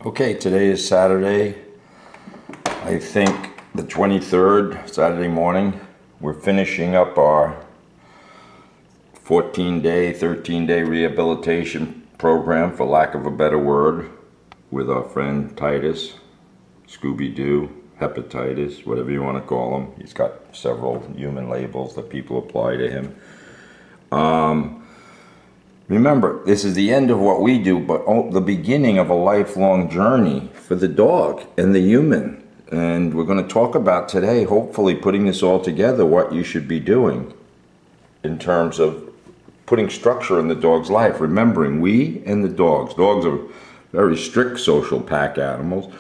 Okay, today is Saturday, I think the 23rd, Saturday morning. We're finishing up our 14-day, 13-day rehabilitation program, for lack of a better word, with our friend Titus, Scooby-Doo, hepatitis, whatever you want to call him. He's got several human labels that people apply to him. Remember, this is the end of what we do, but the beginning of a lifelong journey for the dog and the human. And we're going to talk about today, hopefully putting this all together, what you should be doing in terms of putting structure in the dog's life. Remembering, we and the dogs. Dogs are very strict social pack animals.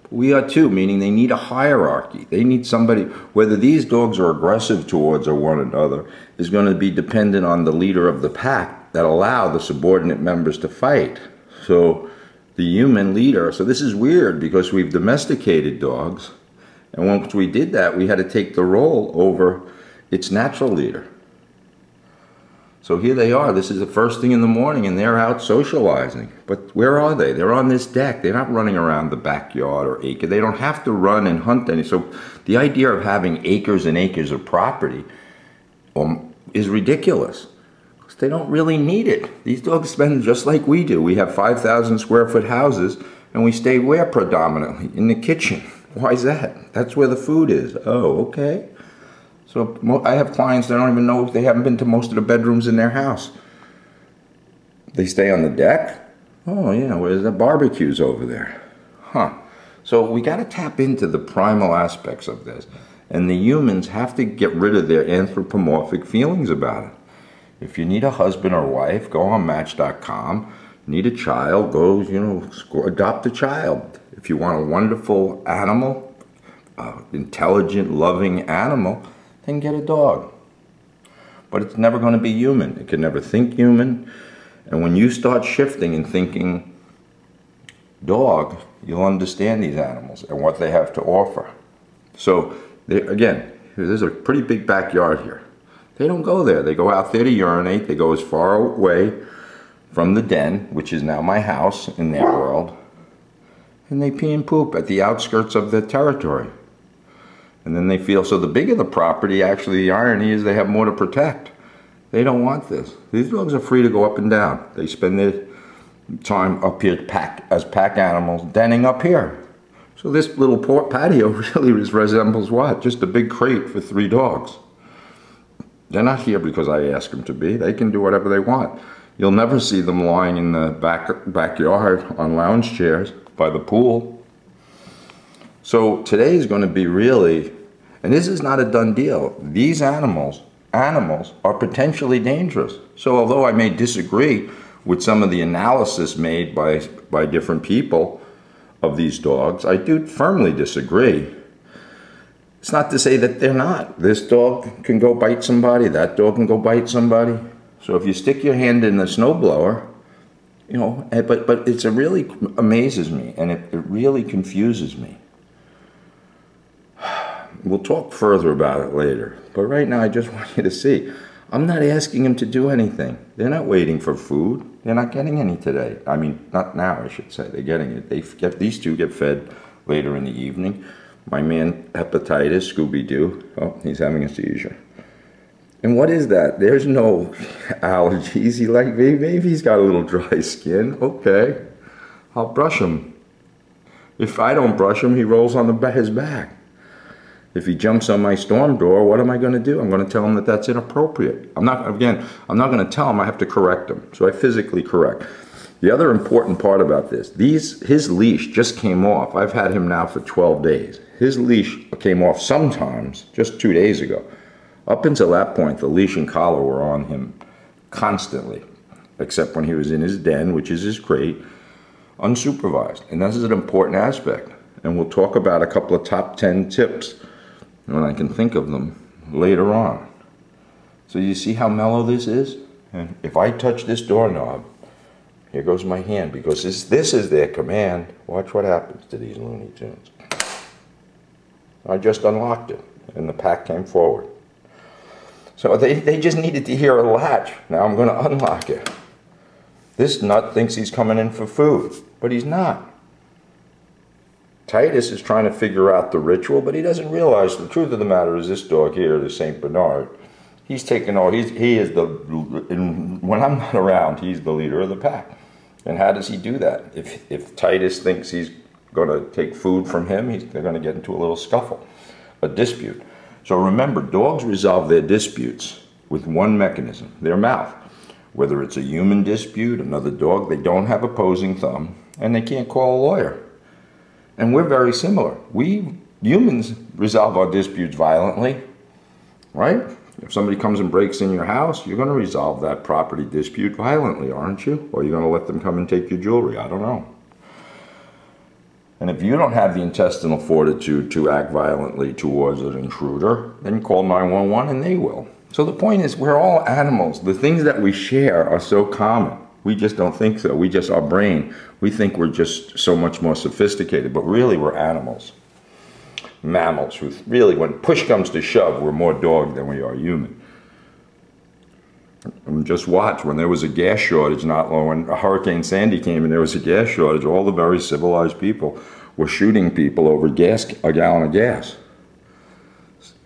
We are too, meaning they need a hierarchy. They need somebody, whether these dogs are aggressive towards one another, is going to be dependent on the leader of the pack that allow the subordinate members to fight. So the human leader, so this is weird because we've domesticated dogs, and once we did that, we had to take the role over its natural leader. So here they are, this is the first thing in the morning, and they're out socializing. But where are they? They're on this deck. They're not running around the backyard or acre. They don't have to run and hunt any. So the idea of having acres and acres of property is ridiculous. Because they don't really need it. These dogs spend just like we do. We have 5,000 square foot houses, and we stay where predominantly? In the kitchen. Why is that? That's where the food is. Oh, okay. So I have clients that don't even know if they haven't been to most of the bedrooms in their house. They stay on the deck. Oh yeah, where's the barbecues over there? Huh. So we got to tap into the primal aspects of this. And the humans have to get rid of their anthropomorphic feelings about it. If you need a husband or wife, go on Match.com. Need a child, go, adopt a child. If you want a wonderful animal, intelligent, loving animal, then get a dog. But it's never going to be human. It can never think human. And when you start shifting and thinking dog, you'll understand these animals and what they have to offer. So, again, there's a pretty big backyard here. They don't go there. They go out there to urinate. They go as far away from the den, which is now my house in their world, and they pee and poop at the outskirts of their territory. And then they feel, so the bigger the property, actually the irony is they have more to protect. They don't want this. These dogs are free to go up and down. They spend their time up here as pack animals, denning up here. So this little patio really resembles what? Just a big crate for 3 dogs. They're not here because I ask them to be. They can do whatever they want. You'll never see them lying in the backyard on lounge chairs by the pool. So today is going to be really, and this is not a done deal. These animals are potentially dangerous. So although I may disagree with some of the analysis made by different people of these dogs, I do firmly disagree. It's not to say that they're not. This dog can go bite somebody, that dog can go bite somebody. So if you stick your hand in the snowblower, but it really amazes me, and it really confuses me. We'll talk further about it later, but right now I just want you to see, I'm not asking them to do anything. They're not waiting for food. They're not getting any today. I mean, not now, I should say. They're getting it. These two get fed later in the evening. My man, hepatitis, Scooby-Doo, oh, he's having a seizure. And what is that? There's no allergies. Maybe he's got a little dry skin. Okay, I'll brush him. If I don't brush him, he rolls on his back. If he jumps on my storm door, what am I going to do? I'm going to tell him that that's inappropriate. I'm not going to tell him. I have to correct him. So I physically correct. The other important part about this, his leash just came off. I've had him now for 12 days. His leash came off sometimes just 2 days ago. Up until that point, the leash and collar were on him constantly, except when he was in his den, which is his crate, unsupervised. And this is an important aspect. And we'll talk about a couple of top 10 tips when I can think of them later on. So you see how mellow this is? And if I touch this doorknob, here goes my hand, because this is their command. Watch what happens to these Looney Tunes. I just unlocked it, and the pack came forward. So they just needed to hear a latch. Now I'm going to unlock it. This nut thinks he's coming in for food, but he's not. Titus is trying to figure out the ritual, but he doesn't realize the truth of the matter is this dog here, the Saint Bernard, he's taken all, he is the, when I'm not around, he's the leader of the pack. And how does he do that? If Titus thinks he's going to take food from him, they're going to get into a little scuffle, a dispute. So remember, dogs resolve their disputes with one mechanism, their mouth. Whether it's a human dispute, another dog, they don't have opposing thumb, and they can't call a lawyer. And we're very similar. We humans resolve our disputes violently, right? If somebody comes and breaks in your house, you're going to resolve that property dispute violently, aren't you? Or you're going to let them come and take your jewelry. I don't know. And if you don't have the intestinal fortitude to act violently towards an intruder, then call 911 and they will. So the point is, we're all animals. The things that we share are so common. We just don't think so. Our brain, we think we're just so much more sophisticated, but really we're animals. Mammals, who really, when push comes to shove, we're more dog than we are human. And just watch, when there was a gas shortage not long, when Hurricane Sandy came and there was a gas shortage, all the very civilized people were shooting people over a gallon of gas.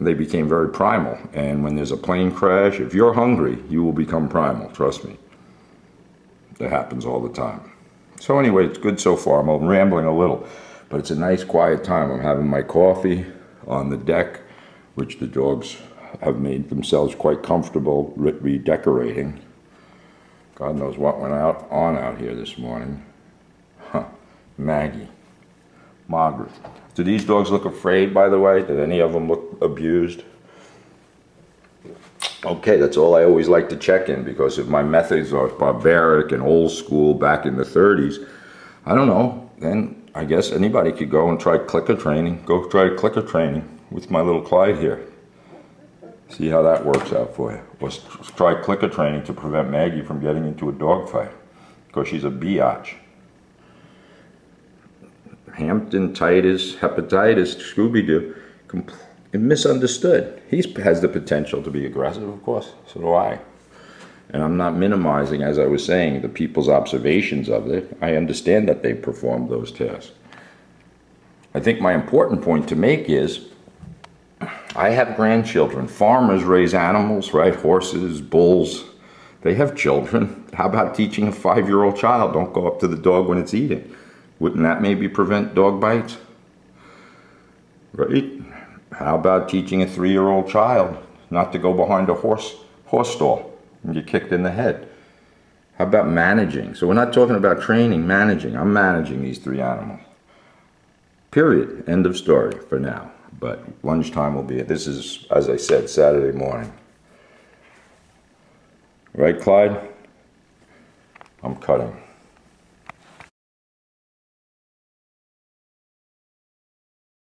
They became very primal, and when there's a plane crash, if you're hungry, you will become primal, trust me. That happens all the time. So anyway, it's good so far. I'm rambling a little. But it's a nice quiet time. I'm having my coffee on the deck, which the dogs have made themselves quite comfortable redecorating. God knows what went on out here this morning. Huh. Maggie. Margaret. Do these dogs look afraid, by the way? Did any of them look abused? Okay, that's all I always like to check in, because if my methods are barbaric and old school back in the 30s, I don't know, then I guess anybody could go and try clicker training. Go try clicker training with my little Clyde here. See how that works out for you. Let's try clicker training to prevent Maggie from getting into a dog fight, because she's a biatch. Hampton, Titus, hepatitis, Scooby-Doo, misunderstood. He has the potential to be aggressive, of course. So do I. And I'm not minimizing, as I was saying, the people's observations of it. I understand that they performed those tasks. I think my important point to make is, I have grandchildren. Farmers raise animals, right? Horses, bulls. They have children. How about teaching a 5-year-old child, don't go up to the dog when it's eating? Wouldn't that maybe prevent dog bites? Right? How about teaching a 3-year-old child not to go behind a horse stall and get kicked in the head? How about managing? So we're not talking about training, managing. I'm managing these 3 animals. Period. End of story for now. But lunchtime will be, this is, as I said, Saturday morning. Right, Clyde? I'm cutting.